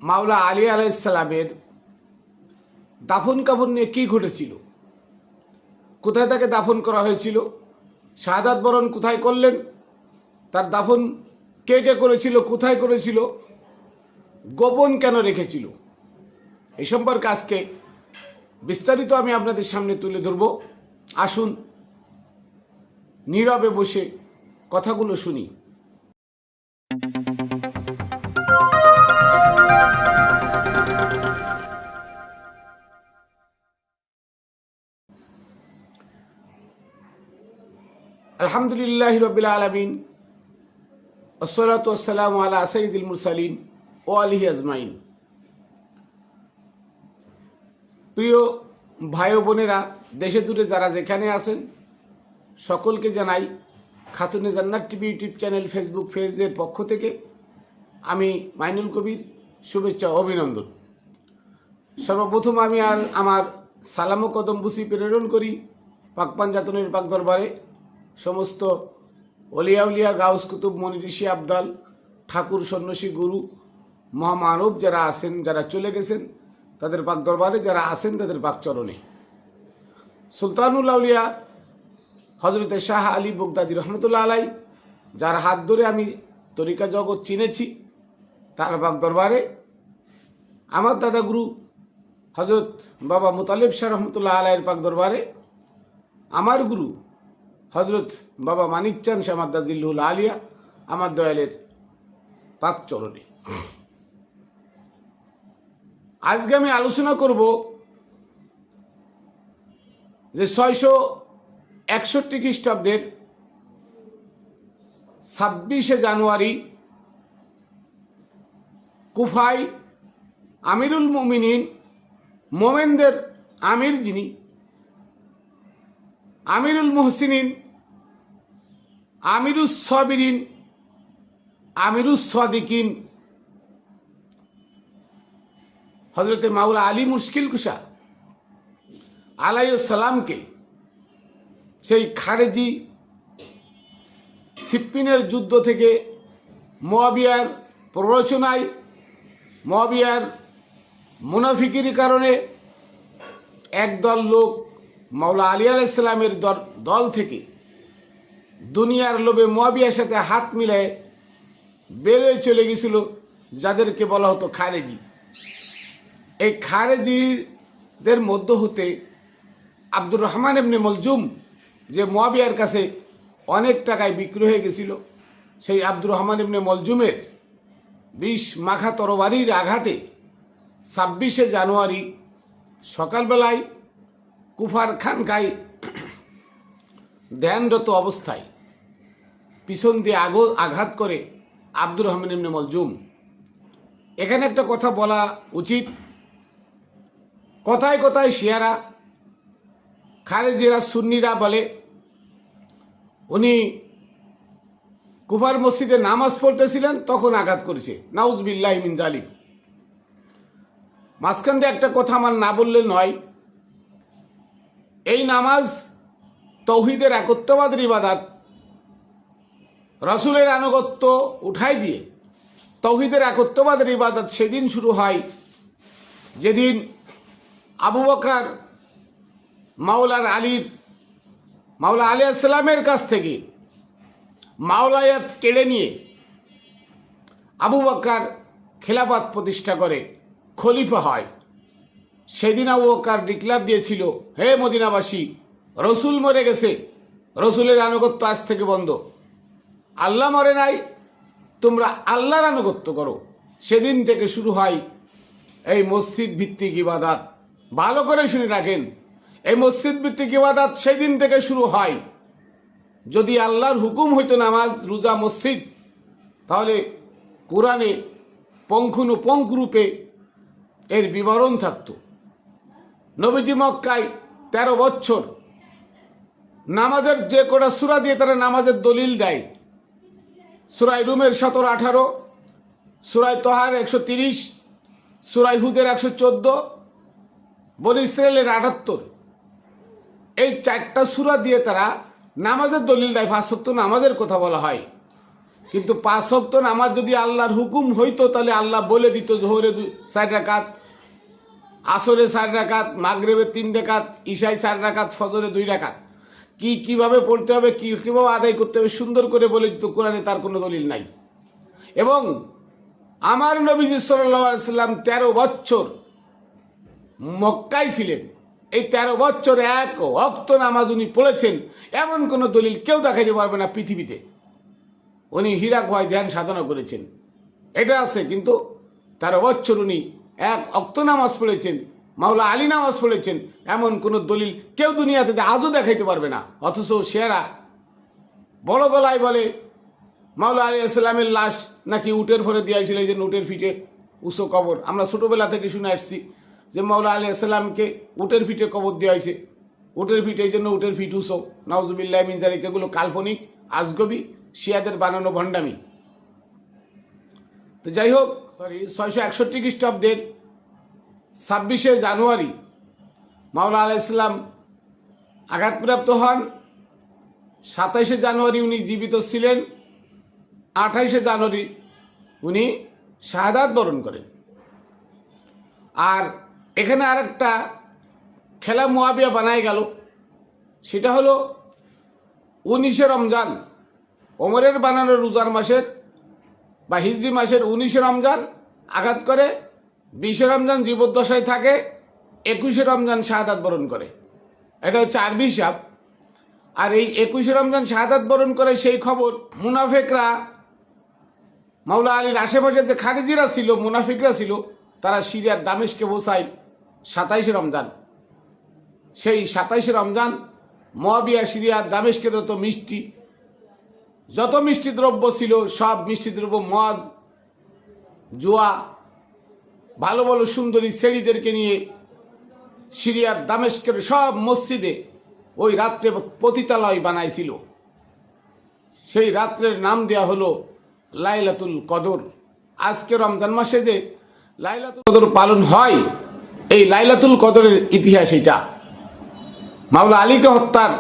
মাওলা আলী আলাইসালামের দাফন কাফন নিয়ে কী ঘটেছিল, কোথায় তাকে দাফন করা হয়েছিল, শাহাদাত বরণ কোথায় করলেন, তার দাফন কে কে করেছিল, কোথায় করেছিল, গোপন কেন রেখেছিল, এই সম্পর্কে আজকে বিস্তারিত আমি আপনাদের সামনে তুলে ধরব। আসুন নীরবে বসে কথাগুলো শুনি। আলহামদুলিল্লাহি রাব্বিল আলামিন, আসসালাতু ওয়াসসালামু আলা সাইয়্যিদিল মুরসালিন ও আলিহি আজমাইন। প্রিয় ভাই ও বোনেরা, দেশে দূরে যারা যেখানে আছেন, সকলকে জানাই খাতুনে জান্নাত টিভি ইউটিউব চ্যানেল ফেসবুক পেজের পক্ষ থেকে আমি মাইনুল কবির শুভেচ্ছা ও অভিনন্দন। সর্বপ্রথম আমি আমার সালাম ও কদম বুসি প্রেরণ করি পাকপাঞ্জাতনের পাক দরবারে সমস্ত অলিয়া উলিয়া, গাউস, কুতুব, মনি, ঋষি, আবদাল, ঠাকুর, সন্ন্যাসী, গুরু, মহামানব যারা আছেন, যারা চলে গেছেন, তাদের পাক দরবারে, যারা আছেন তাদের পাক চরণে। সুলতানুল আউলিয়া হজরতে শাহ আলী বগদাদি রহমতুল্লাহ আলাই, যার হাত ধরে আমি তরিকা জগৎ চিনেছি, তার পাক দরবারে। আমার দাদা গুরু হজরত বাবা মুতালিব শাহ রহমতুল্লাহ আলাইয়ের পাক দরবারে। আমার গুরু হজরত বাবা মানিকচান শাহ মাদ্দাজিল্লুল আলিয়া, আমার দয়ালের পাক চরণে। আজকে আমি আলোচনা করব যে 661 খ্রিস্টাব্দের 26শে জানুয়ারি কুফায় আমিরুল মুমিনিন, মোমেনদের আমির যিনি, আমিরুল মুহসিনিন, আমিরুস সাবিরিন, আমিরুস সাদিকিন, হজরতে মাওলা আলী মুশকিল কুশা আলাইহিস সালামকে সেই খারেজি সিপ্পিনের যুদ্ধ থেকে মুয়াবিয়ার প্ররোচনায়, মুয়াবিয়ার মুনাফিকির কারণে একদল লোক মাওলা আলী আলাইহিস সালামের দল থেকে দুনিয়ার লোভে মুয়াবিয়ার সাথে হাত মিলায়ে বেরোয় চলে গেছিল, যাদেরকে বলা হতো খারেজি। এই খারেজিদের মধ্য হতে আব্দুর রহমান ইবনে মলজুম, যে মুয়াবিয়ার কাছে অনেক টাকায় বিক্রি হয়ে গেছিল, সেই আব্দুর রহমান ইবনে মলজুমের 20 মাখা তরবারির আঘাতে 26শে জানুয়ারি সকালবেলায় কুফার খানকায় ধ্যানরত অবস্থায় পিছন দিয়ে আঘাত করে আব্দুর রহমান ইবনে মলজুম। এখানে একটা কথা বলা উচিত, কথায় কথায় শিয়ারা, খারেজিরা, সুন্নিরা বলে উনি কুফার মসজিদে নামাজ পড়তেছিলেন তখন আঘাত করেছে। নাউজুবিল্লাহি মিন জালিক। মাঝখান দিয়ে একটা কথা আমার না বললে নয়, এই নামাজ তৌহিদের একত্ববাদের ইবাদত, রাসূলের আনুগত্য উঠাই দিয়ে তৌহিদের একত্ববাদের ইবাদত সেদিন শুরু হয় যেদিন আবু বকর মাওলা আলাইহিস সালামের কাছ থেকে মাওলায়াত কেড়ে নিয়ে আবু বকর খেলাফত প্রতিষ্ঠা করে খলিফা হয়। সেদিন আবু বকর ডিক্লার দিয়েছিল, হে মদিনাবাসী, রসুল মরে গেছে, রসুলের আনুগত্য আজ থেকে বন্ধ। আল্লাহ মরে নাই, তোমরা আল্লাহর আনুগত্য করো। সেদিন থেকে শুরু হয় এই মসজিদ ভিত্তিক ইবাদত। ভালো করে শুনে রাখেন, এই মসজিদ ভিত্তিক ইবাদত সেদিন থেকে শুরু হয়। যদি আল্লাহর হুকুম হইতো নামাজ, রোজা, মসজিদ, তাহলে কোরআনে পঙ্খানুপুঙ্খরূপে এর বিবরণ থাকত। নবীজি মক্কায় 13 বছর নামাজের যে কটা সূরা দিয়ে তারা নামাজের দলিল দেয়, সূরা রুমের 17-18, সূরা তহার 130, সূরা হুদের 114, বনী ইসরাইলের 78, এই 4টা সূরা দিয়ে তারা নামাজের দলিল দেয়। 5 ওয়াক্ত নামাজের কথা বলা হয়। কিন্তু 5 ওয়াক্ত নামাজ যদি আল্লাহর হুকুম হইতো তাহলে আল্লাহ বলে দিত জোহরে 4 রাকাত, আসরে 4 রাকাত, মাগরিবে 3 রাকাত, ইশায় 4 রাকাত, ফজরে 2 রাকাত। কিভাবে পড়তে হবে, কিভাবে আদায় করতে হবে সুন্দর করে বলে দিত। কোরআনে তার কোনো দলিল নাই। এবং আমার নবীজি সাল্লাল্লাহু আলাইহি সাল্লাম 13 বছর মক্কায় ছিলেন। এই 13 বছর 1 ওয়াক্ত নামাজ উনি পড়েছেন এমন কোনো দলিল কেউ দেখাইতে পারবে না পৃথিবীতে। উনি হীরা গুহায় ধ্যান সাধনা করেছেন, এটা আছে। কিন্তু 13 বছর উনি 1 ওয়াক্ত নামাজ পড়েছেন, মাওলা আলী নামাজ পড়েছেন, এমন কোনো দলিল কেউ দুনিয়াতে আজও দেখাইতে পারবে না। অথচ সেরা বড় গলায় বলে মাওলা আলী ইসলামের লাশ নাকি উটের ভরে দিয়েছিল, এই যে উটের ফিটে উঁচু কবর। আমরা ছোটোবেলা থেকে শুনে আসছি যে মাওলা আলী ইসলামকে উটের ফিটে কবর দেওয়া হয়েছে। উটের ফিটে এই জন্য উটের ফিট উঁচু, নাউজুবিল্লাহ মিন যালিক। এগুলো কাল্পনিক, আজগবি, শিয়াদের বানানো ভণ্ডামি। তো যাই হোক, 661 খ্রিস্টাব্দের 26শে জানুয়ারি মাওলা আলাইহিস সালাম আঘাতপ্রাপ্ত হন। 27শে জানুয়ারি উনি জীবিত ছিলেন। 28শে জানুয়ারি উনি শাহাদাত বরণ করেন। আর এখানে আরেকটা খেলা মুয়াবিয়া বানায় গেল, সেটা হলো 19শে রমজান, ওমরের বানানো রোজার মাসের বা হিজরি মাসের 19শে রমজান আঘাত করে, 20শে রমজান জীবদ্দশায় থাকে, 21শে রমজান শাহাদাত বরণ করে। এটা হচ্ছে আরবি হিসাব। আর এই 21শে রমজান শাহাদাত বরণ করে সেই খবর মুনাফিকরা, মাওলা আলীর আশেপাশে যে খারিজিরা ছিল, মুনাফিকরা ছিল, তারা সিরিয়ার দামেস্কে পৌঁছায় 27শে রমজান। সেই 27শে রমজান মুয়াবিয়া সিরিয়ার দামেস্কে যত মিষ্টি দ্রব্য ছিল, সব মিষ্টি দ্রব্য, মদ, জুয়া, ভালো ভালো সুন্দরী ছেড়িদেরকে নিয়ে সিরিয়ার দামেস্কের সব মসজিদে ওই রাত্রে পতিতালয় বানাইছিল। সেই রাত্রের নাম দেয়া হলো লাইলাতুল কদর। আজকে রমজান মাসে যে লাইলাতুল কদর পালন হয়, এই লাইলাতুল কদরের ইতিহাস এটা। মাওলা আলীকে হত্যার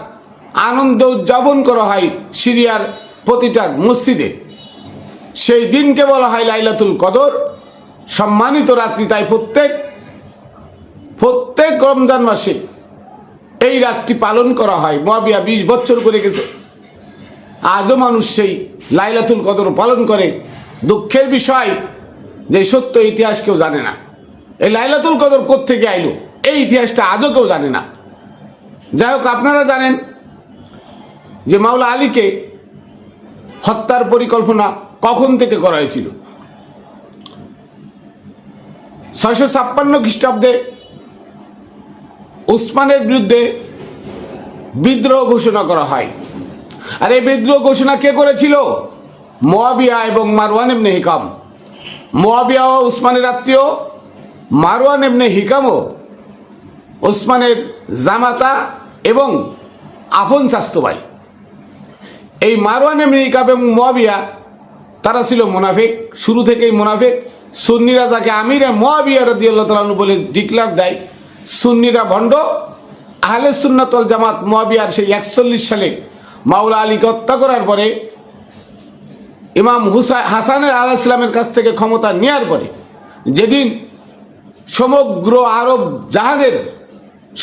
আনন্দ উদযাপন করা হয় সিরিয়ার প্রতিটা মসজিদে। সেই দিনকে বলা হয় লাইলাতুল কদর, সম্মানিত রাত্রি। তাই প্রত্যেক রমজান মাসে এই রাতটি পালন করা হয়। মুয়াবিয়া 20 বছর করে গেছে, আজও মানুষ সেই লাইলাতুল কদর পালন করে। দুঃখের বিষয় যে সত্য ইতিহাস কেউ জানে না। এই লাইলাতুল কদর কোত্থেকে আইলো, এই ইতিহাসটা আজও কেউ জানে না। যাই হোক, আপনারা জানেন যে মাওলা আলীকে হত্যার পরিকল্পনা কখন থেকে করা হয়েছিল। 656 খ্রিস্টাব্দে উসমানের বিরুদ্ধে বিদ্রোহ ঘোষণা করা হয়। আর এই বিদ্রোহ ঘোষণা কে করেছিল? মুয়াবিয়া এবং মারওয়ান ইবনে হিকাম। মুয়াবিয়া ও উসমানের আত্মীয়, মারওয়ান ইবনে হিকামও উসমানের জামাতা এবং আপন চাচাতো ভাই। এই মারওয়ান ইবনে হিকাম এবং মুয়াবিয়া তারা ছিল মুনাফিক, শুরু থেকেই মুনাফিক। সুন্নিরা যাকে আমিরে মুয়াবিয়া রাদিয়াল্লাহু তাআলা আনহু বলে ডিক্লার দেয়, সুন্নিরা ভণ্ড। আহলে সুন্নাত ওয়াল জামাত মুয়াবিয়ার সেই 41 সালে মাওলা আলীকে হত্যা করার পরে ইমাম হাসানের আলাইহিস সালামের কাছ থেকে ক্ষমতা নেওয়ার পরে, যেদিন সমগ্র আরব জাহানের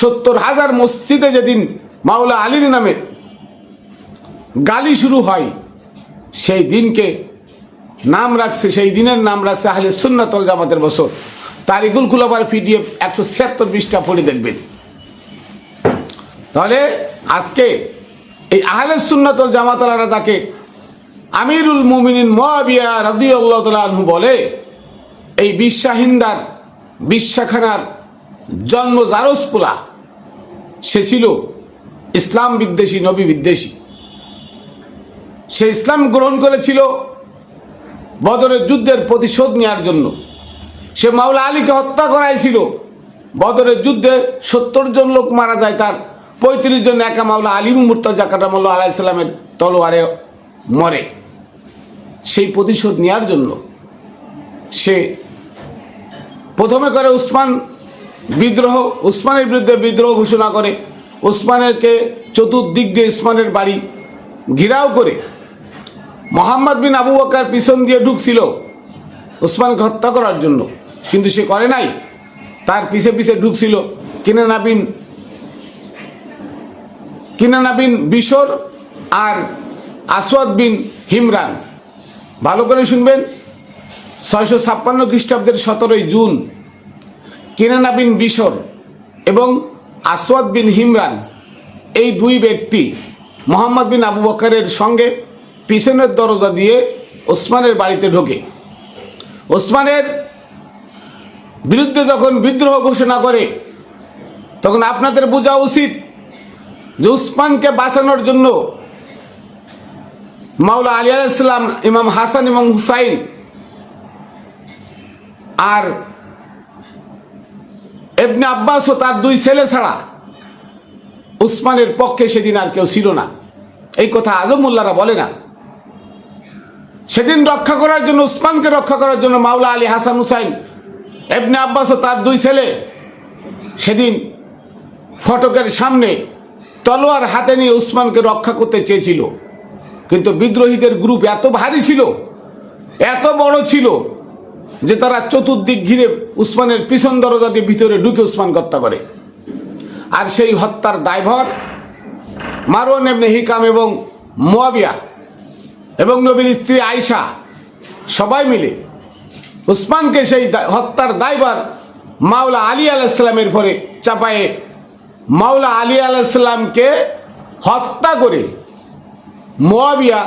70,000 মসজিদে যেদিন মাওলা আলীর নামে গালি শুরু হয়, সেই দিনকে নাম রাখছে, সেই দিনের নাম রাখছে আহলে সুন্নাত ওয়াল জামাতের বছর। তারিকুল খুলাফার PDF 176 পৃষ্ঠা পড়ে দেখবেন। তাহলে আজকে এই আহলে সুন্নাত ওয়াল জামাতারা তাকে আমিরুল মুমিনিন মুয়াবিয়া রাদিয়াল্লাহু তাআলা আনহু বলে। এই বিশ্বাহিন্দার বিশ্বাখানার জন্ম জারজপুলা। সে ছিল ইসলাম বিদ্বেষী, নবী বিদ্বেষী। সে ইসলাম গ্রহণ করেছিল বদরের যুদ্ধের প্রতিশোধ নেওয়ার জন্য। সে মাওলা আলীকে হত্যা করাইছিল। বদরের যুদ্ধে 70 জন লোক মারা যায়, তার 35 জন একা মাওলা আলী মুর্তজা কারামাল্লাহু আলাইহিস সালামের তলোয়ারে মরে। সেই প্রতিশোধ নেওয়ার জন্য সে প্রথমে করে উসমান বিদ্রোহ, উসমানের বিরুদ্ধে বিদ্রোহ ঘোষণা করে। উসমানেরকে চতুর্দিক দিয়ে উসমানের বাড়ি ঘিরাও করে মোহাম্মদ বিন আবু বকর পিছন দিয়ে ঢুকছিল ওসমানকে হত্যা করার জন্য, কিন্তু সে করে নাই। তার পিছে পিছে ঢুকছিল কিনানা বিন বিশর আর আসওয়াদ বিন হিমরান। ভালো করে শুনবেন, 656 খ্রিস্টাব্দের 17 জুন কিনানা বিন বিশর এবং আসওয়াদ বিন হিমরান এই দুই ব্যক্তি মোহাম্মদ বিন আবু বকরের সঙ্গে পিছনের দরজা দিয়ে ওসমানের বাড়িতে ঢোকে। ওসমানের বিরুদ্ধে যখন বিদ্রোহ ঘোষণা করে, তখন আপনাদের বোঝা উচিত যে উসমানকে বাঁচানোর জন্য মাওলা আলী আলাইহিস সালাম, ইমাম হাসান এবং হুসাইন আর ইবনে আব্বাস ও তার দুই ছেলে ছাড়া উসমানের পক্ষে সেদিন আর কেউ ছিল না। এই কথা আজও মোল্লারা বলে না। সেদিন রক্ষা করার জন্য, উসমানকে রক্ষা করার জন্য মাওলা আলী, হাসান, হুসাইন, ইবনে আব্বাস ও তার দুই ছেলে সেদিন ফটকের সামনে তলোয়ার হাতে নিয়ে উসমানকে রক্ষা করতে চেয়েছিল, কিন্তু বিদ্রোহীদের গ্রুপ এত ভারী ছিল, এত বড় ছিল যে তারা চতুর্দিক ঘিরে উসমানের পিছন দরজা দিয়ে ভিতরে ঢুকে উসমানকে হত্যা করে। আর সেই হত্যার দায়ভার মারওয়ান ইবনে হিকাম এবং মুয়াবিয়া এবং নবীর স্ত্রী আয়েশা সবাই মিলে উসমানকে সেই হত্যার দায়ভার মাওলা আলী আলাইহিস সালামের পরে চাপায়ে মাওলা আলী আলাইহিস সালামকে হত্যা করে মুয়াবিয়া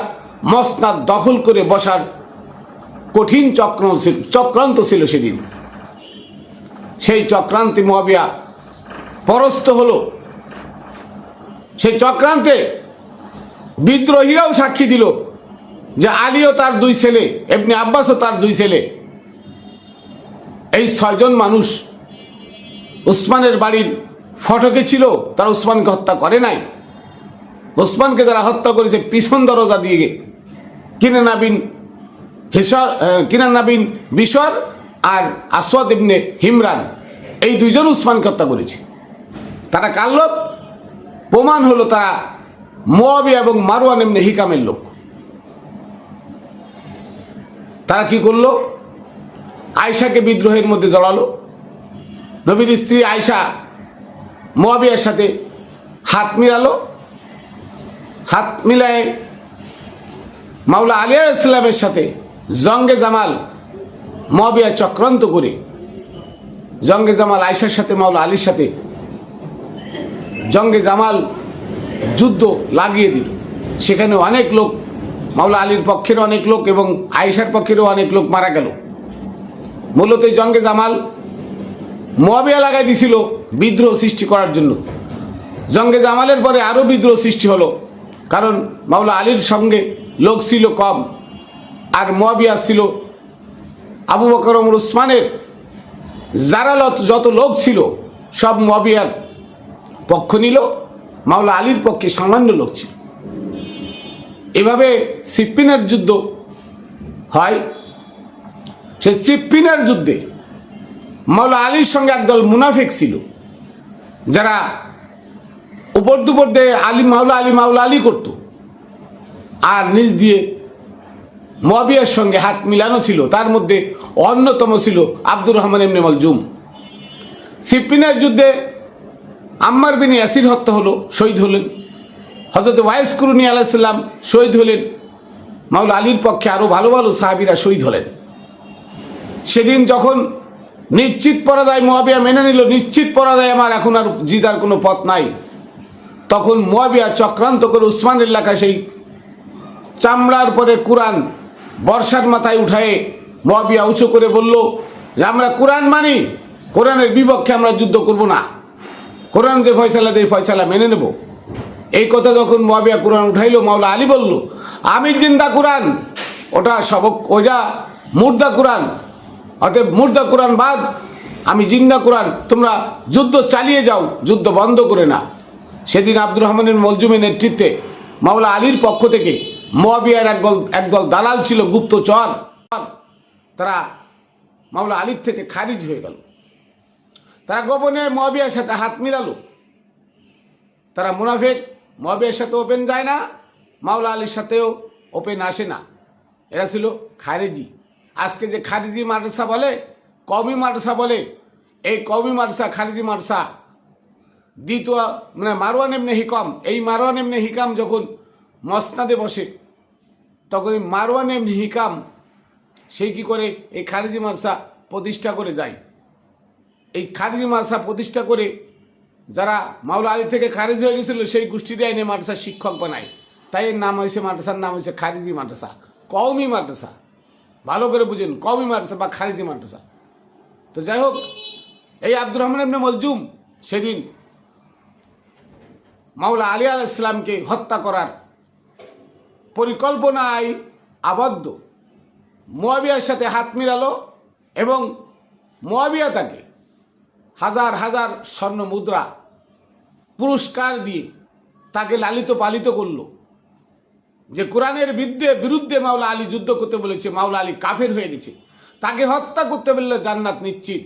মসনাদ দখল করে বসার কঠিন চক্রান্ত ছিল সেদিন। সেই চক্রান্তে মুয়াবিয়া পরাস্ত হলো। সেই চক্রান্তে বিদ্রোহীরাও সাক্ষী দিল যে আলী ও তার দুই ছেলে, ইবনে আব্বাস ও তার দুই ছেলে, এই 6 জন মানুষ উসমানের বাড়ির ফটকে ছিল, তারা উসমানকে হত্যা করে নাই। উসমানকে যারা হত্যা করেছে পিছন দরজা দিয়ে কিনানা বিন বিশর আর আসওয়াদ ইবনে হিমরান, এই দুইজন উসমানকে হত্যা করেছে। তারা কার লোক? প্রমাণ হলো তারা মুয়াবিয়া এবং মারওয়ান ইবনে হিকামের লোক। তারা কি করলো? আয়েশাকে বিদ্রোহের মধ্যে জড়ালো। নবীর স্ত্রী আয়েশা মুয়াবিয়ার সাথে হাত মিলালো। হাত মিলায় মাওলা আলী আলাইহিস সালামের সাথে জঙ্গে জামাল মুয়াবিয়া চক্রান্ত করে জঙ্গে জামাল আয়েশার সাথে মাওলা আলীর সাথে জঙ্গে জামাল যুদ্ধ লাগিয়ে দিল। সেখানে অনেক লোক, মাওলা আলীর পক্ষের অনেক লোক এবং আয়েশার পক্ষেরও অনেক লোক মারা গেল। মূলত এই জঙ্গে জামাল মুয়াবিয়া লাগাই দিছিল বিদ্রোহ সৃষ্টি করার জন্য। জঙ্গে জামালের পরে আরও বিদ্রোহ সৃষ্টি হলো, কারণ মাওলা আলীর সঙ্গে লোক ছিল কম, আর মুয়াবিয়া ছিল আবু বকর ওমর উসমানের যারা যত লোক ছিল সব মুয়াবিয়ার পক্ষ নিল, মাওলা আলীর পক্ষে সামান্য লোক ছিল। এভাবে সিপ্পিনের যুদ্ধ হয়। সেই সিপ্পিনের যুদ্ধে মাওলা আলীর সঙ্গে একদল মুনাফিক ছিল, যারা উপর দুপুর দিয়ে মাওলা আলী করত, আর নিজ দিয়ে মুয়াবিয়ার সঙ্গে হাত মিলানো ছিল। তার মধ্যে অন্যতম ছিল আব্দুর রহমান ইবনে মালজুম। সিপ্পিনের যুদ্ধে আম্মার বিন ইয়াসির হত্যা হলো, শহীদ হলেন। হযরত ওয়াইস কুরুনি আলাইহিস সালাম শহীদ হলেন। মাওলা আলীর পক্ষে আরও ভালো ভালো সাহাবীরা শহীদ হলেন। সেদিন যখন নিশ্চিত পরাজয় মুয়াবিয়া মেনে নিল, নিশ্চিত পরাজয়, আমার এখন আর জিতার কোনো পথ নাই, তখন মুয়াবিয়া চক্রান্ত করে উসমানের এলাকায় সেই চামড়ার পরে কোরআন বর্ষার মাথায় উঠায়ে মুয়াবিয়া উঁচু করে বলল যে আমরা কোরআন মানি, কোরআনের বিপক্ষে আমরা যুদ্ধ করব না, কোরআন যে ফয়সালা দেয় ফয়সালা মেনে নেব। এই কথা যখন মুয়াবিয়া কোরআন উঠাইল, মাওলা আলী বলল আমি জিন্দা কোরআন, ওইটা মুর্দা কোরআন, অতএব মুর্দা কোরআন বাদ, আমি জিন্দা কোরআন, তোমরা যুদ্ধ চালিয়ে যাও, যুদ্ধ বন্ধ করে না। সেদিন আব্দুর রহমানের মলজুমের নেতৃত্বে মাওলা আলীর পক্ষ থেকে মুয়াবিয়ার একদল দালাল ছিল, গুপ্তচর, তারা মাওলা আলীর থেকে খারিজ হয়ে গেল। তারা গোপনে মুয়াবিয়ার সাথে হাত মিলালো। তারা মুনাফিক, মুয়াবিয়ার সাথে ওপেন যায় না, মাওলা আলীর সাথেও ওপেন আসে না। এরা ছিল খারেজি। আজকে যে খারিজি মাদ্রাসা বলে, কওমি মাদ্রাসা বলে, এই কওমি মাদ্রাসা খারিজি মাদ্রাসা দ্বিতীয় মানে মারওয়ান ইবনে হিকাম, এই মারওয়ান ইবনে হিকাম যখন মসনাদে বসে তখন এই মারওয়ান ইবনে হিকাম সেই কী করে এই খারিজি মাদ্রাসা প্রতিষ্ঠা করে যায়। এই খারিজি মাদ্রাসা প্রতিষ্ঠা করে যারা মাওলা আলী থেকে খারিজ হয়ে গেছিল সেই গোষ্ঠীরা এনে মাদ্রাসার শিক্ষক বানায়। তাই এর নাম হয়েছে, মাদ্রাসার নাম হয়েছে খারিজি মাদ্রাসা, কওমি মাদ্রাসা। ভালো করে বুঝেন, কওমি মাদ্রাসা বা খারিজি মাদ্রাসা। তো যাই হোক, এই আব্দুর রহমান ইবনে মালজুম সেদিন মাওলা আলী আলাইহিস সালামকে হত্যা করার পরিকল্পনায় আবদ্ধ মুয়াবিয়ার সাথে হাত মিলালো এবং মুয়াবিয়া তাকে হাজার হাজার স্বর্ণ মুদ্রা পুরস্কার দিয়ে তাকে লালিত পালিত করলো। যে কোরআনের বিরুদ্ধে মাওলা আলী যুদ্ধ করতে বলেছে, মাওলা আলী কাফের হয়ে গেছে, তাকে হত্যা করতে বললে জান্নাত নিশ্চিত।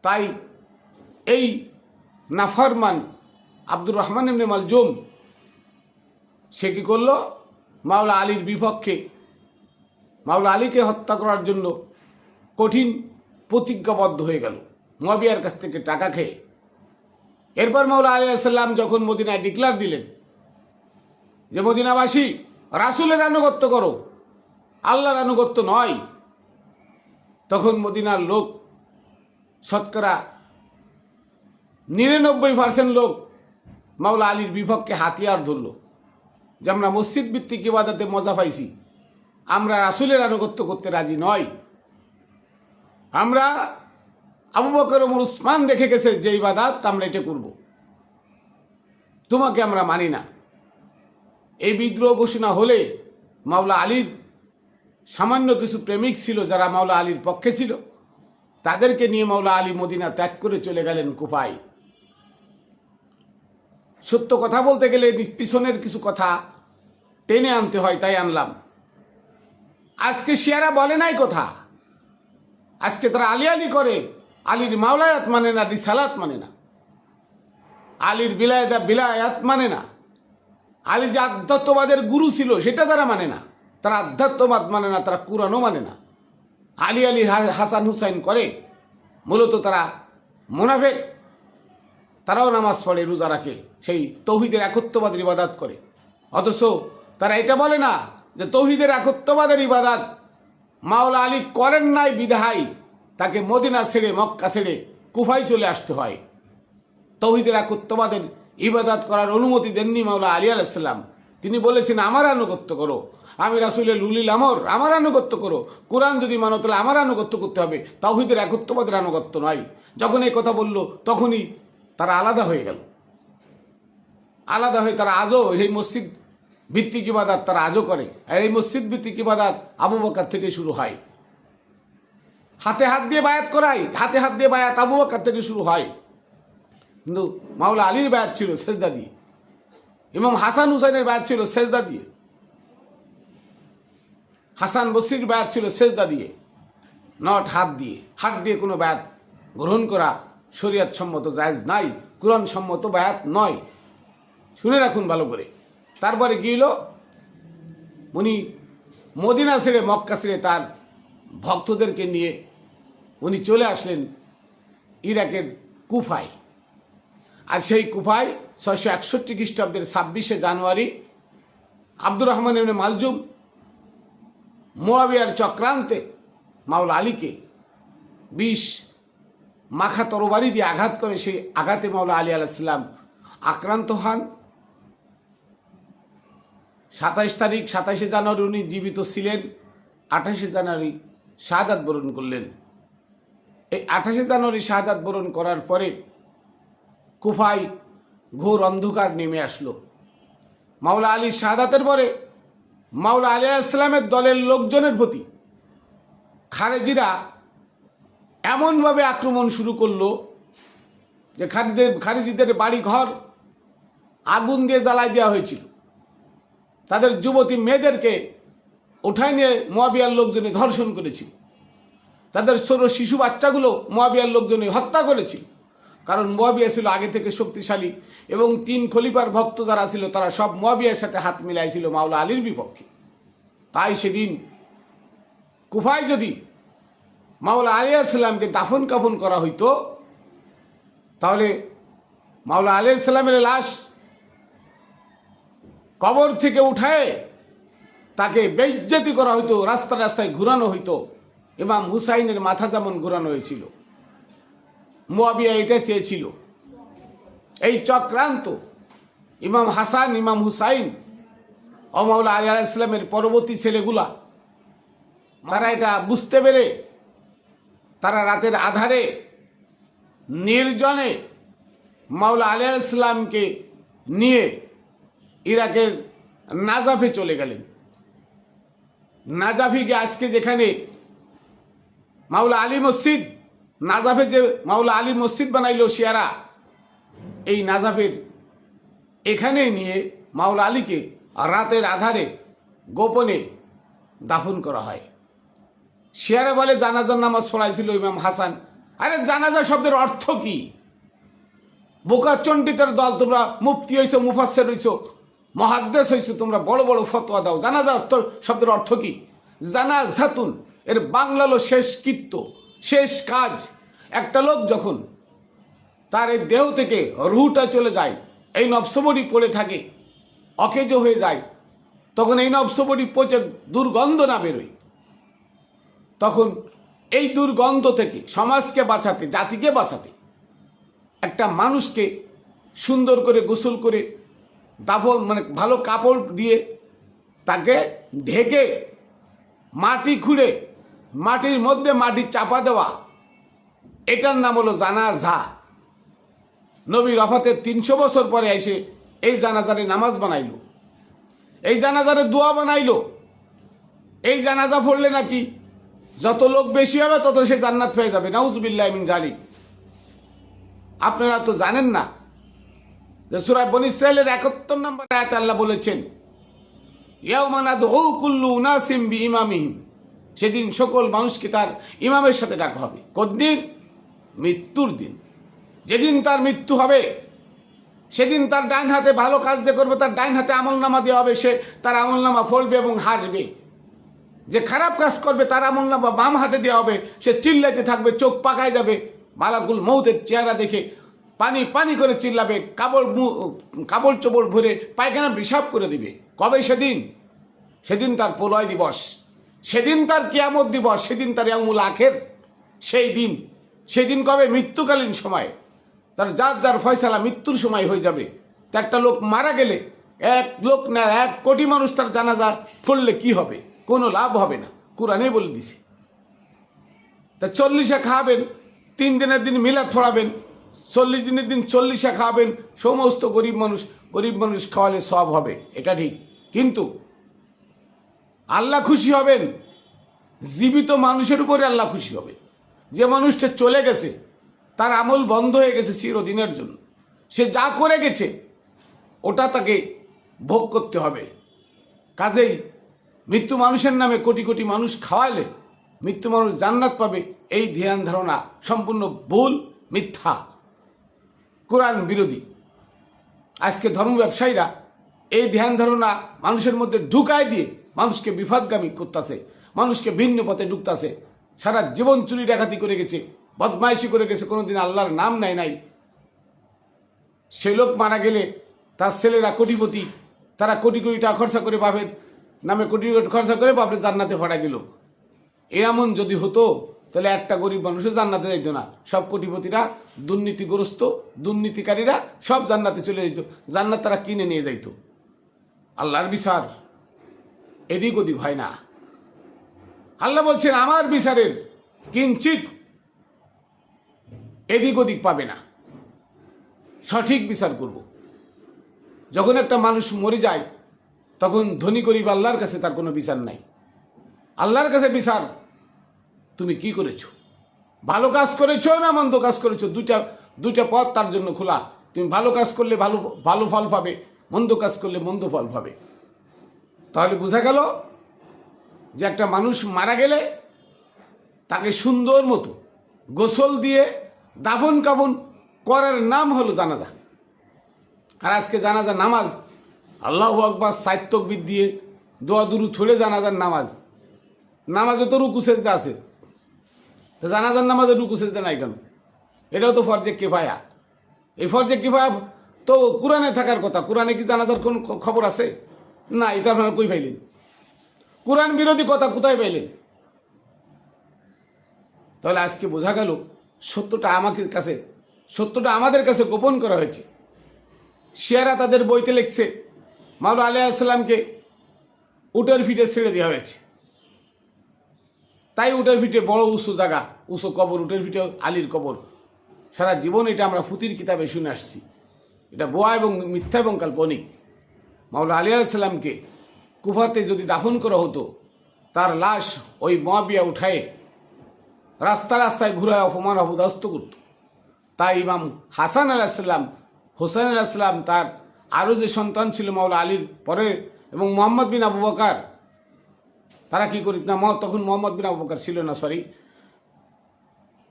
তাই এই নাফরমান আব্দুর রহমান ইবনে মালজুম সে কী করলো, মাওলা আলীর বিপক্ষে মাওলা আলীকে হত্যা করার জন্য কঠিন প্রতিজ্ঞাবদ্ধ হয়ে গেল মুয়াবিয়ার কাছ থেকে টাকা খেয়ে। এরপর মাওলা আলী আলাইহিস সালাম যখন মদিনায় ডিক্লার দিলেন যে মদিনাবাসী রাসূলের আনুগত্য করো, আল্লাহর আনুগত্য নয়, তখন মদিনার লোক শতকরা 99% লোক মাওলা আলীর বিপক্ষে হাতিয়ার ধরল যে আমরা মসজিদ ভিত্তিক ইবাদতে মজা পাইছি, আমরা রাসূলের আনুগত্য করতে রাজি নয়, আমরা আবু বকর ওমর উসমান রেখে গেছে যে ইবাদত আমরা এটা করব, তোমাকে আমরা মানি না। এই বিদ্রোহ ঘোষণা হলে মাওলা আলীর সামান্য কিছু প্রেমিক ছিল যারা মাওলা আলীর পক্ষে ছিল, তাদেরকে নিয়ে মাওলা আলী মদিনা ত্যাগ করে চলে গেলেন কুফায়। সত্য কথা বলতে গেলে পিছনের কিছু কথা টেনে আনতে হয়, তাই আনলাম। আজকে শিয়ারা বলে নাই কথা, আজকে তারা আলী আলী করে, আলীর মাওলায়াত মানে না, রিসালাত মানে না, আলীর বিলায়াত মানে না, আলী যে আধ্যাত্মবাদের গুরু ছিল সেটা তারা মানে না, তারা আধ্যাত্মবাদ মানে না, তারা কুরআনও মানে না। আলী আলী হাসান হুসাইন করে, মূলত তারা মুনাফিক, তারাও নামাজ পড়ে, রোজা রাখে, সেই তৌহিদের একত্ববাদের ইবাদত করে। অথচ তারা এটা বলে না যে তৌহিদের একত্ববাদের ইবাদত মাওলা আলী করেন নাই বিধায় তাকে মদিনা ছেড়ে মক্কা ছেড়ে কুফায় চলে আসতে হয়। তৌহিদের একত্ববাদের ইবাদত করার অনুমতি দেননি মাওলা আলী আলাইহিস সালাম। তিনি বলেছেন আমার আনুগত্য করো, আমি রাসূলের উলিল আমর, আমার আনুগত্য করো, কোরআন যদি মানো তাহলে আমার আনুগত্য করতে হবে, তাওহীদের একত্ববাদের আনুগত্য নয়। যখন এই কথা বলল তখনই তারা আলাদা হয়ে গেল। আলাদা হয়ে তারা আজও এই মসজিদ ভিত্তিক ইবাদত তারা আজও করে। আর এই মসজিদ ভিত্তিক ইবাদত আবু বকর থেকে শুরু হয়, হাতে হাত দিয়ে বায়াত করাই, হাতে হাত দিয়ে বায়াত আবু বকর থেকে শুরু হয়। কিন্তু মাওলা আলীর বায়াত ছিল সেজদা দিয়ে, ইমাম হাসান হুসাইনের বায়াত ছিল সেজদা দিয়ে, হাসান বসরির বায়াত ছিল সেজদা দিয়ে, নট হাত দিয়ে। হাত দিয়ে কোনো বায়াত গ্রহণ করা শরীয়ত সম্মত জায়েজ নাই, কুরআন সম্মত বায়াত নয়। শুনে রাখুন ভালো করে। তারপরে কি হলো, উনি মদিনা ছেড়ে মক্কা ছেড়ে তার ভক্তদেরকে নিয়ে উনি চলে আসলেন ইরাকের কুফায়। আর সেই কুফায় 661 খ্রিস্টাব্দের 26শে জানুয়ারি আব্দুর রহমান ইবনে মালজুম মুয়াবিয়ার চক্রান্তে মাওলা আলীকে 20 মাখা তরবারি দিয়ে আঘাত করে। সেই আঘাতে মাওলা আলী আলাইহিস সালাম আক্রান্ত হন। 27শে জানুয়ারি উনি জীবিত ছিলেন, 28শে জানুয়ারি শাহাদাত বরণ করলেন। এই 28শে জানুয়ারি শাহাদাত বরণ করার পরে কুফায় ঘোর অন্ধকার নেমে আসলো। মাওলা আলী শাহাদাতের পরে মাওলা আলী আলাইহিস সালামের দলের লোকজনের প্রতি খারেজিরা এমনভাবে আক্রমণ শুরু করলো যে খারেজিদের বাড়ি ঘর আগুন দিয়ে জ্বালাই দেওয়া হয়েছিল, তাদের যুবতী মেয়েদেরকে উঠায় নিয়ে মুয়াবিয়ার লোকজনে ধর্ষণ করেছিল, তাদের ছোট শিশু বাচ্চাগুলো মুয়াবিয়ার লোকজনে হত্যা করেছিল। কারণ মুয়াবিয়া ছিল আগে থেকে শক্তিশালী এবং 3 খলিফার ভক্ত যারা ছিল তারা সব মুয়াবিয়ার সাথে হাত মিলাইছিল মাওলা আলীর বিপক্ষে। তাই সেদিন কুফায় যদি মাওলা আলাইহিস সালামকে দাফন কাফন করা হইতো, তাহলে মাওলা আলাইহিস সালামের লাশ কবর থেকে উঠায় তাকে বেইজ্জতি করা হইতো, রাস্তায় রাস্তায় ঘুরানো হইতো। ইমাম হুসাইনের মাথা যেমন ঘুরানো হয়েছিল, মুয়াবিয়া এটা চেয়েছিল। এই চক্রান্ত ইমাম হাসান, ইমাম হুসাইন ও মাওলা আলী আলাইহিস সালামের পরবর্তী ছেলেগুলা তারা এটা বুঝতে পেরে তারা রাতের আধারে নির্জনে মাওলা আলী আলাইহিস সালামকে নিয়ে ইরাকের নাজাফে চলে গেলেন। নাজাফিকে আজকে যেখানে মাওলা আলী মসজিদ, নাজাফে যে মাওলা আলী মসজিদ বানাইল শিয়ারা, এই নাজাফের এখানে নিয়ে মাওলা আলীকে রাতের আধারে গোপনে দাফন করা হয়। শিয়ারা বলে জানাজার নামাজ পড়াইছিল ইমাম হাসান। আরে জানাজা শব্দের অর্থ কি? বোকা চন্ডিতের দল, তোমরা মুফতি হইছো, মুফাসসির হইছো, মুহাদ্দিস হইছো, তোমরা বড় বড় ফতোয়া দাও। জানাজা শব্দের অর্থ কি? জানাজাতুন এর বাংলা হলো শেষ কৃত্য, শেষ কাজ। একটা লোক যখন তার এই দেহ থেকে রুহটা চলে যায়, এই নফসবডি পড়ে থাকে, অকেজো হয়ে যায়, তখন এই নফসবডি পচে দুর্গন্ধ না বেরোয়, তখন এই দুর্গন্ধ থেকে সমাজকে বাঁচাতে, জাতিকে বাঁচাতে একটা মানুষকে সুন্দর করে গোসল করে দাফন, মানে ভালো কাপড় দিয়ে তাকে ঢেকে মাটি খুঁড়ে মাটির মধ্যে মাটি চাপা দেওয়া, এটার নাম হলো জানাজা। নবী ওফাতের 300 বছর পরে এসে এই জানাজারে নামাজ বানাইল, এই জানাজারে দোয়া বানাইল। এই জানাজা পড়লে নাকি যত লোক বেশি হবে তত সে জান্নাত পেয়ে যাবে। নাউজুবিল্লাহি মিন যালিক। আপনারা তো জানেন না যে সূরা বনী ইসরাঈলের 71 নম্বর আয়াতে আল্লাহ বলেছেন, ইয়াউমা নাদউ কুল্লু উনাসিম বিইমামিহিম, সেদিন সকল মানুষকে তার ইমামের সাথে ডাকা হবে। কোনদিন? মৃত্যুর দিন। যেদিন তার মৃত্যু হবে সেদিন তার ডাইন হাতে ভালো কাজ যে করবে তার ডাইন হাতে আমলনামা দেওয়া হবে, সে তার আমলনামা ফলবে এবং হাসবে। যে খারাপ কাজ করবে তার আমলনামা বাম হাতে দেওয়া হবে, সে চিল্লাইতে থাকবে, চোখ পাকায় যাবে, মালাকুল মউতের চেহারা দেখে পানি পানি করে চিল্লাবে, কাপড় চোপড় ভরে পায়খানা পেশাব করে দিবে। কবে সেদিন? সেদিন তার প্রলয় দিবস, সেদিন তার কিয়ামত দিবস, সেদিন তার ইয়াউমুল আখির। সেই দিন, সেদিন কবে? মৃত্যুকালীন সময়। তার যার যার ফয়সালা মৃত্যুর সময় হয়ে যাবে। তা একটা লোক মারা গেলে 1 লোক না 1 কোটি মানুষ তার জানাজা পড়লে কি হবে? কোনো লাভ হবে না, কোরআনে বলে দিছে। তা 40 খাওয়াবেন, 3 দিনের দিন মিলাদ ছড়াবেন, 40 দিনের দিন 40 খাওয়াবেন, সমস্ত গরিব মানুষ খাওয়ালে সব হবে, এটা ঠিক। কিন্তু আল্লাহ খুশি হবেন জীবিত মানুষের উপরে। আল্লাহ খুশি হবে যে মানুষটা চলে গেছে, তার আমল বন্ধ হয়ে গেছে চিরদিনের জন্য, সে যা করে গেছে ওটা তাকে ভোগ করতে হবে। কাজেই মৃত্যু মানুষের নামে কোটি কোটি মানুষ খাওয়ালে মৃত্যু মানুষ জান্নাত পাবে, এই ধ্যান ধারণা সম্পূর্ণ ভুল, মিথ্যা, কোরআন বিরোধী। আজকে ধর্ম ব্যবসায়ীরা এই ধ্যান ধারণা মানুষের মধ্যে ঢুকায় দিয়ে মানুষকে বিপদগামী করতেছে, মানুষকে ভিন্ন পথে ঢুকতেছে। সারা জীবন চুরি ডাকাতি করে গেছে, বদমাইশি করে গেছে, কোনোদিন আল্লাহর নাম নেয় নাই। সে লোক মারা গেলে তার ছেলেরা কোটিপতি, তারা কোটি কোটি টাকা খরচা করে বাপের নামে কোটি কোটি খরচা করে বাপের জান্নাতে পাঠাই দিল। এমন যদি হতো তাহলে একটা গরিব মানুষও জান্নাতে যাইত না। সব কোটিপতিরা, দুর্নীতিগ্রস্ত, দুর্নীতিকারীরা সব জান্নাতে চলে যেত, জান্নাত তারা কিনে নিয়ে যাইত। আল্লাহর বিচার এদিক ওদিক হয় না। আল্লাহ বলছেন আমার বিচারের কিঞ্চিত এদিক ওদিক পাবে না, সঠিক বিচার করব। যখন একটা মানুষ মরে যায় তখন ধনী গরিব আল্লাহর কাছে তার কোনো বিচার নাই। আল্লাহর কাছে বিচার তুমি কি করেছো, ভালো কাজ করেছো না মন্দ কাজ করেছো, দুইটা পথ তার জন্য খোলা। তুমি ভালো কাজ করলে ভালো ফল পাবে, মন্দ কাজ করলে মন্দ ফল পাবে। তাহলে বোঝা গেল যে একটা মানুষ মারা গেলে তাকে সুন্দর মতো গোসল দিয়ে দাফন কাফন করার নাম হলো জানাজা। আর আজকে জানাজা নামাজ আল্লাহু আকবার 4 তাকবীর দিয়ে দোয়া দুরুদ থোড়ে জানাজার নামাজে তো রুকু সেজদা আছে, তো জানাজার নামাজে রুকু সেজদা নাই কেন? এটাও তো ফরজে কিফায়া। এই ফরজে কিফায়া তো কোরআনে থাকার কথা। কোরআনে কি জানাজার কোন খবর আছে? না, এটা আপনারা কই পাইলেন? কোরআন বিরোধী কথা কোথায় পাইলেন? তাহলে আজকে বোঝা গেল সত্যটা আমাদের কাছে গোপন করা হয়েছে। শিয়ারা তাদের বইতে লিখছে মাওলানা আলী আসসালামকে উটের পিঠে ছেড়ে দেওয়া হয়েছে, তাই উটের পিঠে বড় উঁচু জায়গা, উঁচু কবর, উটের পিঠে আলীর কবর। সারা জীবন এটা আমরা ফুতির কিতাবে শুনে আসছি। এটা বোয়া এবং মিথ্যা এবং কাল্পনিক। মাওলানা আলী আলাইসাল্লামকে কুফাতে যদি দাফন করা হতো, তার লাশ ওই মুয়াবিয়া উঠায়ে রাস্তায় ঘুরায় অপমান অপদস্থ করত। তাই ইমাম হাসান আলাইসাল্লাম, হোসেন আলাইসাল্লাম, তার আরও যে সন্তান ছিল মাওলানা আলীর পরে, এবং মোহাম্মদ বিন আবু বকর, তারা কি করিত না, তখন মোহাম্মদ বিন আবু বকর ছিল না, সরি,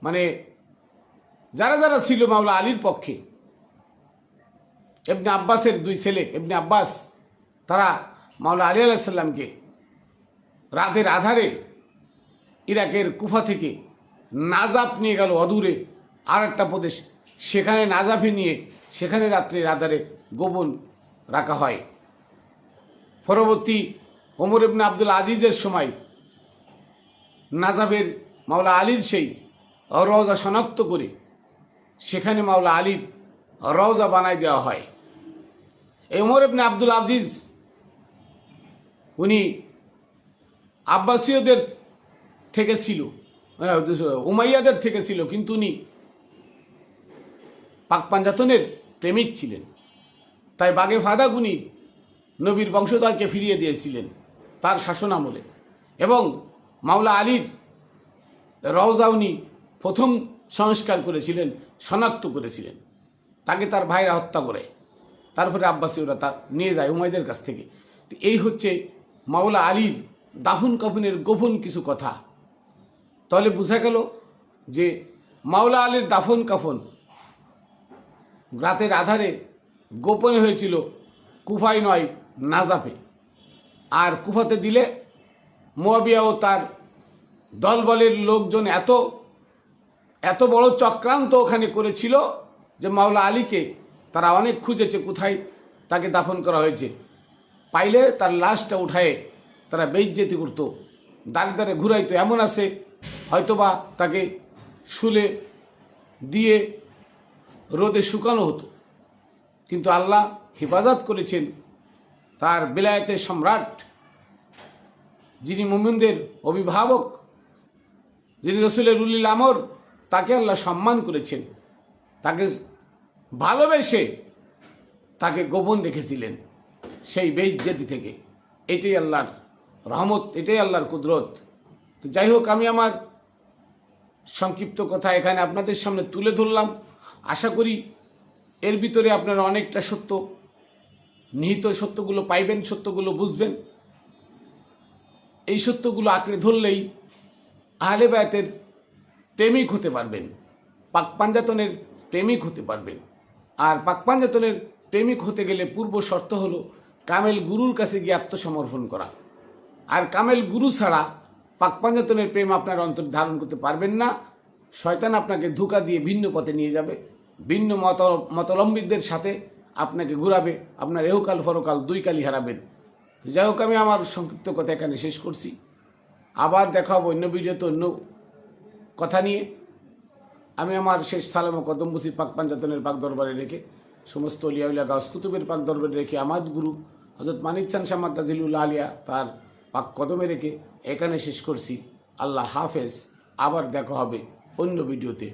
মানে যারা ছিল মাওলানা আলীর পক্ষে, ইবনে আব্বাসের দুই ছেলে ইবনে আব্বাস, তারা মাওলানা আলী আলাইসাল্লামকে রাতের আধারে ইরাকের কুফা থেকে নাজাফ নিয়ে গেল, অদূরে আর একটা প্রদেশ, সেখানে নাজাফে নিয়ে সেখানে রাত্রির আধারে গোপন রাখা হয়। পরবর্তী ওমর ইবনে আব্দুল আজিজের সময় নাজাফের মাওলানা আলীর সেই রওজা শনাক্ত করে সেখানে মাওলানা আলীর রওজা বানায় দেওয়া হয়। এই ওমর ইবনে আব্দুল আজিজ উনি আব্বাসীয়দের থেকে ছিল, উমাইয়াদের থেকে ছিল, কিন্তু উনি পাক পাঞ্জাতনের প্রেমিক ছিলেন। তাই বাগে ফাদাক উনি নবীর বংশধরকে ফিরিয়ে দিয়েছিলেন তার শাসন আমলে, এবং মাওলানা আলীর রওজা উনি প্রথম সংস্কার করেছিলেন, শনাক্ত করেছিলেন। তাকে তার ভাইরা হত্যা করে তারপরে আব্বাসীয়রা তা নিয়ে যায় উমাইদের কাছ থেকে। এই হচ্ছে মাওলানা আলীর দাফন কাফনের গোপন কিছু কথা। তাহলে বোঝা গেল যে মাওলানা আলীর দাফন কাফন রাতের আধারে গোপনে হয়েছিল কুফায় নয়, নাজাফে। আর কুফাতে দিলে মুয়াবিয়া ও তার দলবলের লোকজন এত বড় চক্রান্ত ওখানে করেছিল যে মাওলানা আলীকে তারা অনেক খুঁজেছে কোথায় তাকে দাফন করা হয়েছে। পাইলে তার লাশটা উঠায় তারা বেইজ্জতি করতো, দাঁড়ে ঘুরাইতো। এমন আছে হয়তোবা তাকে শুলে দিয়ে রোদে শুকানো হতো, কিন্তু আল্লাহ হেফাজত করেছেন তার বেলায়েতের সম্রাট, যিনি মুমিনদের অভিভাবক, যিনি রসুলের উলিল আমর, তাকে আল্লাহ সম্মান করেছেন, তাকে ভালোবেসে তাকে গোপন রেখেছিলেন সেই বেইজ্জতি থেকে। এটাই আল্লাহর রহমত, এটাই আল্লাহর কুদরত। তো যাই হোক, আমি আমার সংক্ষিপ্ত কথা এখানে আপনাদের সামনে তুলে ধরলাম। আশা করি এর ভিতরে আপনারা অনেকটা সত্য, নিহিত সত্যগুলো পাইবেন, সত্যগুলো বুঝবেন। এই সত্যগুলো আঁকড়ে ধরলেই আহলে বায়াতের প্রেমিক হতে পারবেন, পাক পাঞ্জাতনের প্রেমিক হতে পারবেন। আর পাক পাঞ্জাতনের প্রেমিক হতে গেলে পূর্ব শর্ত হলো কামেল গুরুর কাছে গিয়ে আত্মসমর্পণ করা। আর কামেল গুরু ছাড়া পাক পাঞ্জাতনের প্রেম আপনার অন্তর ধারণ করতে পারবেন না। শয়তান আপনাকে ধোঁকা দিয়ে ভিন্ন পথে নিয়ে যাবে, ভিন্ন মতলম্বিকদের সাথে আপনাকে ঘুরাবে, আপনার এহকাল পরকাল দুই কালই হারাবেন। যাই হোক, আমি আমার সংক্ষিপ্ত কথা এখানে শেষ করছি। আবার দেখা হবে অন্য ভিডিওতে অন্য কথা নিয়ে। আমি আমার শেষ সালাম ও কদমবুসি পাক পাঞ্জাতনের পাক দরবারে রেখে, সমস্ত অলিয়া গাউস কুতুবের পাক দরবারে রেখে, আমার গুরু হযরত মানিক চাঁদ শাহ তাজিলুল্লাহ আলিয়া তার পাক কদমে রেখে এখানে শেষ করছি। আল্লাহ হাফেজ। আবার দেখা হবে অন্য ভিডিওতে।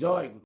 জয় গুরু।